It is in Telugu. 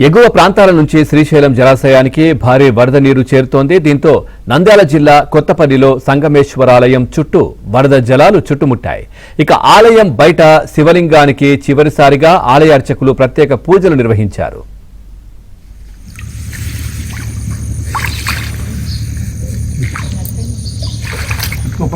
ఎగువ ప్రాంతాల నుంచి శ్రీశైలం జలాశయానికి భారీ వరద నీరు చేరుతోంది. దీంతో నంద్యాల జిల్లా కొత్తపల్లిలో సంగమేశ్వరాలయం చుట్టూ వరద జలాలు చుట్టుముట్టాయి. ఇక ఆలయం బయట శివలింగానికి చివరిసారిగా ఆలయ అర్చకులు ప్రత్యేక పూజలు నిర్వహించారు. ఇంకా